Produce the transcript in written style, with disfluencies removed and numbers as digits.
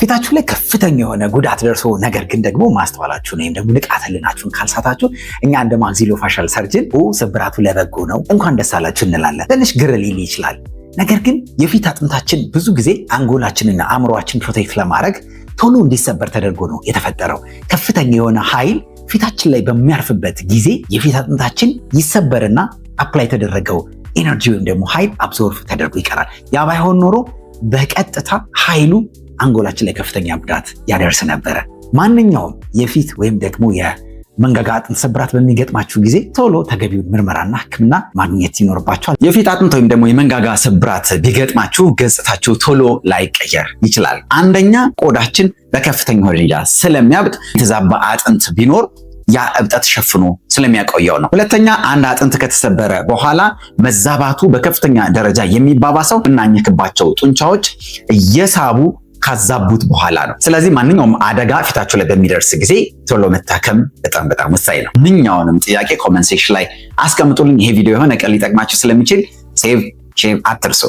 ፊታችሁ ላይ ከፍተኛ የሆነ ጉዳት ደርሶ ነገር ግን ደግሞ ማስተዋላችሁን ወይም ደግሞ ንቃተ ህሊናችሁን ካልሳታችሁ እኛ እንደ ማክሲሎፋሻል ሰርጅን ስብራቱ ለበጎ ነው እንኳን ደስ አላችሁ እንላለን። ትንሽ ግር ሊል ይችላል። ነገር ግን የፊት አጥንታችን ብዙ ጊዜ አንጎላችንና አእምሮአችን ፕሮቴክት ለማድረግ ቶሎ እንዲሰበር ተደርጎ ነው የተፈጠረው። ከፍተኛ የሆነ ኃይል ፊታችን ላይ በሚያርፍበት ጊዜ የፊት አጥንታችን ይሰበርና አፕላይ የተደረገው ኤነርጂ ወይም ደግሞ ኃይል አብዞርቭ ተደርጎ ይቀራል። ያ ባይሆን ኖሮ በቀጥታ ኃይሉ አንጎላችን ላይ ከፍተኛ ጉዳት ያደርስ ነበረ። ማንኛውም የፊት ወይም ደግሞ የመንጋጋ አጥንት ስብራት በሚገጥማችሁ ጊዜ ቶሎ ተገቢውን ምርመራና ሕክምና ማግኘት ይኖርባችኋል። የፊት አጥንት ወይም ደግሞ የመንጋጋ ስብራት ቢገጥማችሁ ገጽታችሁ ቶሎ ላይቀየር ይችላል። አንደኛ ቆዳችን በከፍተኛ ደረጃ ስለሚያብጥ የተዛባ አጥንት ቢኖር ያ እብጠት ሸፍኖ ስለሚያቆየው ነው። ሁለተኛ አንድ አጥንት ከተሰበረ በኋላ መዛባቱ በከፍተኛ ደረጃ የሚባባሰው እናኝክባቸው ጡንቻዎች እየሳቡ ካዛቡት በኋላ ነው። ስለዚህ ማንኛውም አደጋ ፊታችሁ ላይ በሚደርስ ጊዜ ቶሎ መታከም በጣም ወሳኝ ነው። ማንኛውንም ጥያቄ ኮሜንት ሴክሽን ላይ አስቀምጡልኝ። ይሄ ቪዲዮ የሆነ ቀን ሊጠቅማችሁ ስለሚችል ሴቭ አትርሱ።